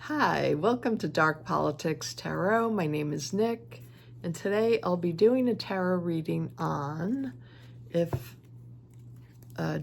Hi, welcome to Dark Politics Tarot. My name is Nick, and today I'll be doing a tarot reading on if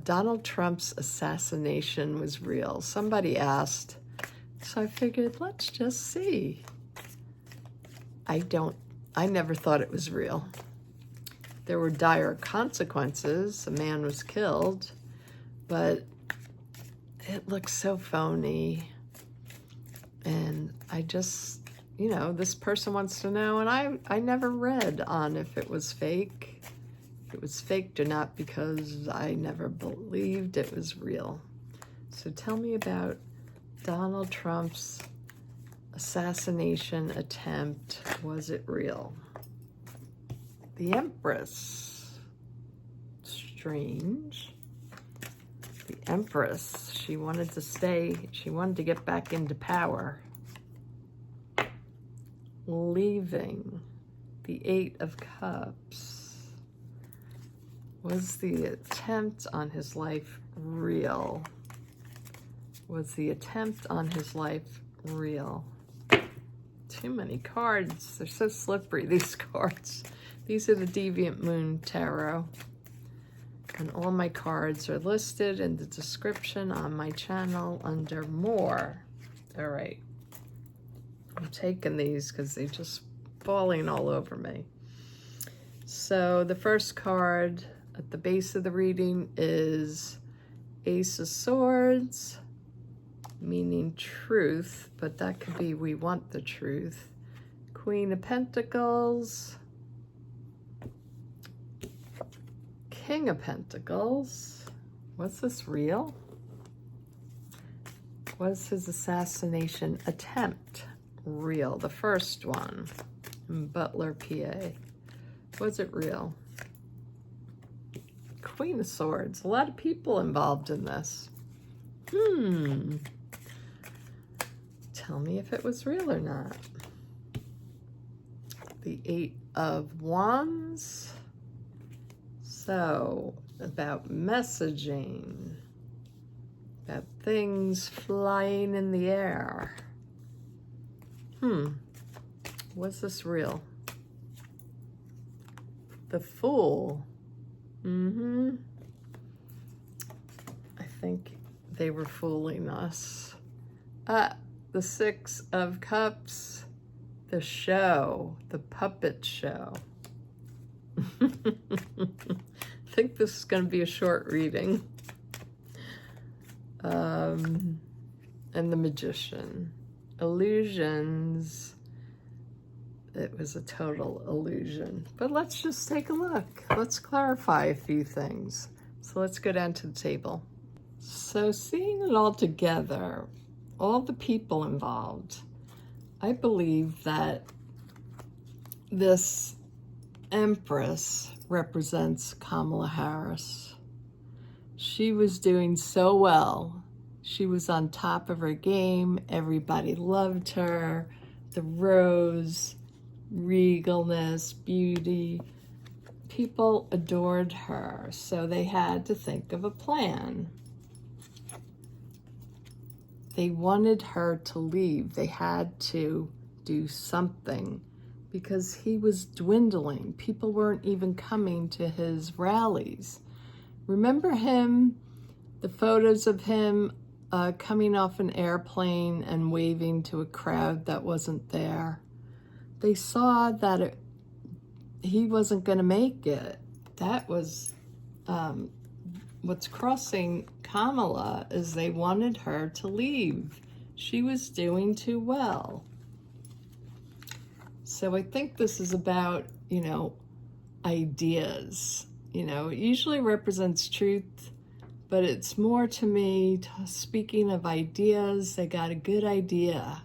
Donald Trump's assassination was real. Somebody asked, so I figured let's just see. I never thought it was real. There were dire consequences. A man was killed, but it looks so phony. And I just, this person wants to know, and I never read on if it was fake. If it was faked or not, because I never believed it was real. So tell me about Donald Trump's assassination attempt. Was it real? The Empress. Strange. The Empress, she wanted to get back into power. Leaving. The Eight of Cups. Was the attempt on his life real? Was the attempt on his life real? Too many cards. They're so slippery, these cards. These are the Deviant Moon Tarot. And all my cards are listed in the description on my channel under more. All right. I'm taking these because they're just falling all over me. So the first card at the base of the reading is Ace of Swords, meaning truth, but that could be we want the truth. Queen of Pentacles, King of Pentacles. Was this real? Was his assassination attempt real? The first one in Butler, PA. Was it real? Queen of Swords. A lot of people involved in this. Tell me if it was real or not. The Eight of Wands. So, about messaging, about things flying in the air. Was this real? The Fool. I think they were fooling us. The Six of Cups. The show, the puppet show. I think this is going to be a short reading. And the Magician. Illusions. It was a total illusion. But let's just take a look. Let's clarify a few things. So let's go down to the table. So seeing it all together, all the people involved, I believe that this Empress represents Kamala Harris. She was doing so well. She was on top of her game. Everybody loved her. The rose, regalness, beauty. People adored her, so they had to think of a plan. They wanted her to leave. They had to do something because he was dwindling. People weren't even coming to his rallies. Remember him, the photos of him coming off an airplane and waving to a crowd that wasn't there? They saw that he wasn't going to make it. That was what's crossing Kamala, is they wanted her to leave. She was doing too well. So I think this is about, ideas. It usually represents truth, but it's more to me, speaking of ideas, they got a good idea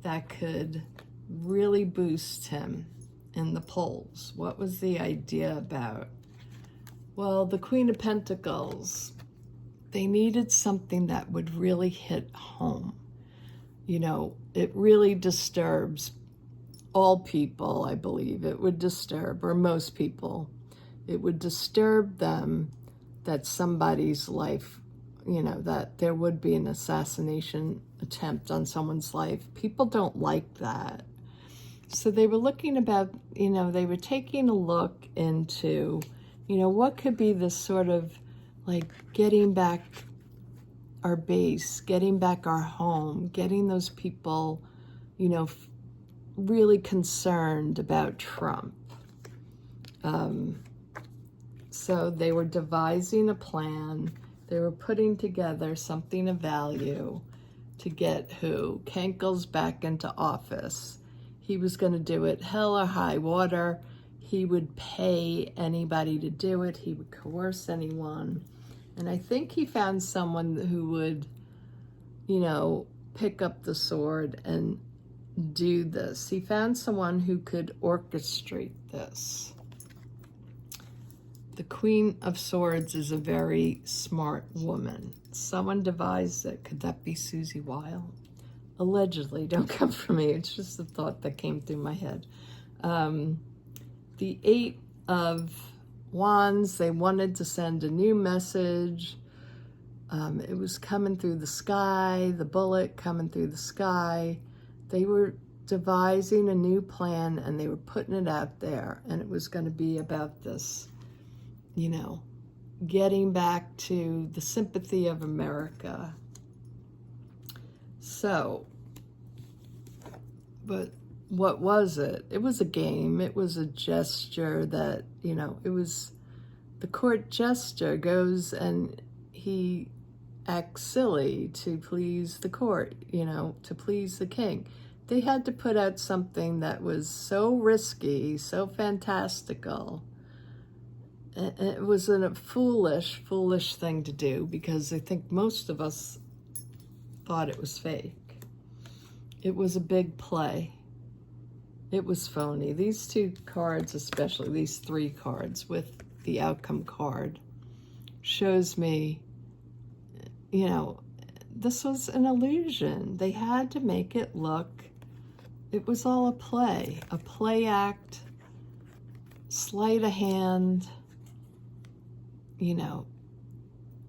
that could really boost him in the polls. What was the idea about? Well, the Queen of Pentacles, they needed something that would really hit home. It really disturbs all people, I believe. It would disturb, or most people, it would disturb them that somebody's life, you know, that there would be an assassination attempt on someone's life. People don't like that. So they were looking about, you know, they were taking a look into, you know, what could be this sort of like getting back our base, getting back our home, getting those people, you know, really concerned about Trump. So they were devising a plan. They were putting together something of value to get who? Kenkel's back into office. He was going to do it hell or high water. He would pay anybody to do it. He would coerce anyone. And I think he found someone who would, you know, pick up the sword and do this. He found someone who could orchestrate this. The Queen of Swords is a very smart woman. Someone devised it. Could that be Susie Weil? Allegedly, don't come for me. It's just a thought that came through my head. The Eight of Wands, they wanted to send a new message. It was coming through the sky, the bullet coming through the sky. They were devising a new plan and they were putting it out there, and it was going to be about this, you know, getting back to the sympathy of America. So, but what was it? It was a game. It was a gesture that, you know, it was the court jester goes and he acts silly to please the court, you know, to please the king. They had to put out something that was so risky, so fantastical. It was a foolish thing to do, because I think most of us thought it was fake. It was a big play. It was phony. These two cards, especially these three cards with the outcome card, shows me, you know, this was an illusion. They had to make it look, it was all a play act, sleight of hand, you know,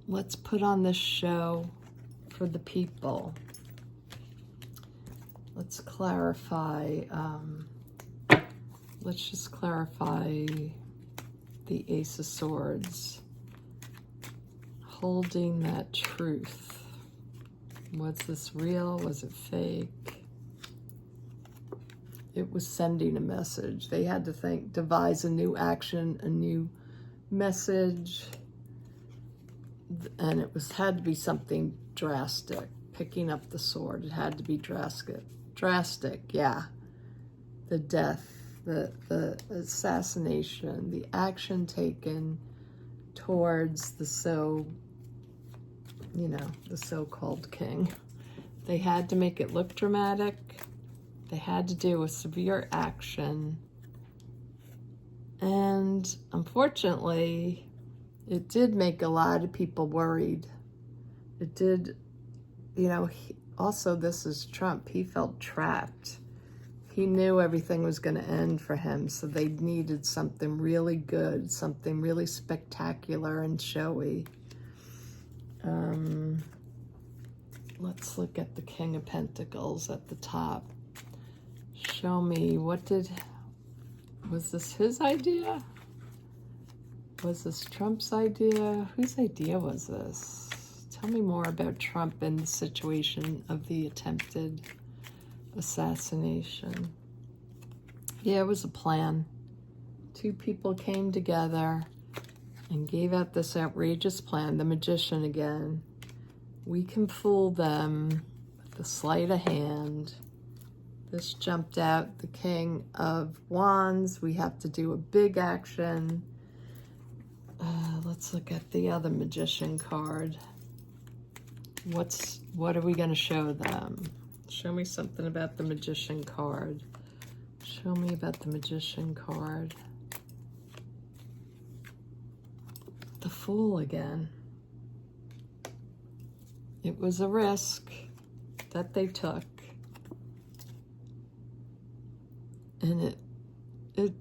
let's put on this show for the people. Let's clarify, let's just clarify the Ace of Swords. Holding that truth. Was this real? Was it fake? It was sending a message. They had to think, devise a new action, a new message. And it had to be something drastic. Picking up the sword, it had to be drastic. Yeah. The death, the assassination, the action taken towards the the so-called king. They had to make it look dramatic. They had to do a severe action. And unfortunately, it did make a lot of people worried. It did, you know, also this is Trump. He felt trapped. He knew everything was going to end for him, so they needed something really good, something really spectacular and showy. Let's look at the King of Pentacles at the top. Show me, was this his idea? Was this Trump's idea? Whose idea was this? Tell me more about Trump and the situation of the attempted assassination. Yeah, it was a plan. Two people came together and gave out this outrageous plan. The magician again. We can fool them with the sleight of hand. This jumped out, the King of Wands. We have to do a big action. Let's look at the other magician card. What are we going to show them? Show me something about the magician card. Show me about the magician card. The Fool again. It was a risk that they took. And it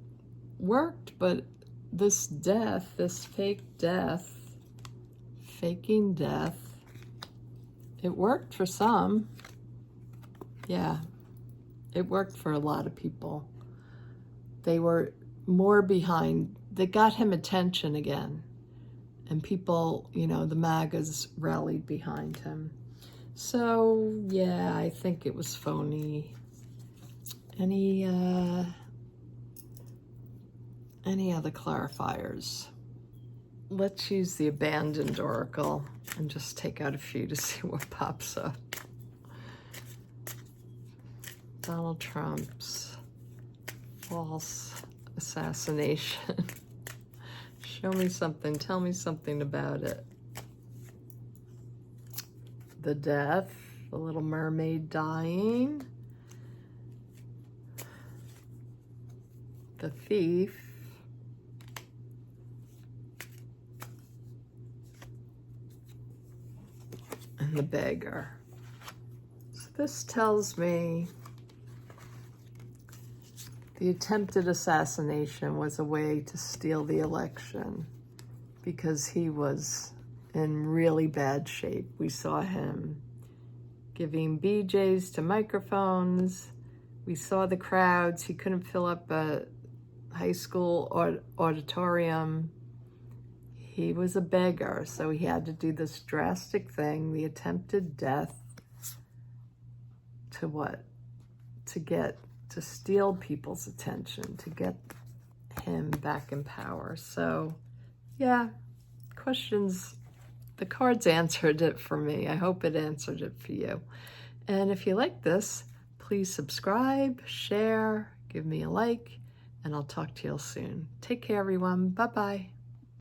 worked, but this death, this fake death, faking death, It worked for some. Yeah, it worked for a lot of people. They were more behind. They got him attention again. And people, you know, the MAGAs rallied behind him. So, yeah, I think it was phony. Any other clarifiers? Let's use the abandoned oracle and just take out a few to see what pops up. Donald Trump's false assassination. Show me something. Tell me something about it. The death. The Little Mermaid dying. The thief. And the beggar. So this tells me the attempted assassination was a way to steal the election because he was in really bad shape. We saw him giving BJs to microphones. We saw the crowds. He couldn't fill up a high school auditorium. He was a beggar, so he had to do this drastic thing, the attempted death, to what? To steal people's attention, to get him back in power. So, yeah, questions. The cards answered it for me. I hope it answered it for you. And if you like this, please subscribe, share, give me a like, and I'll talk to you soon. Take care, everyone. Bye-bye.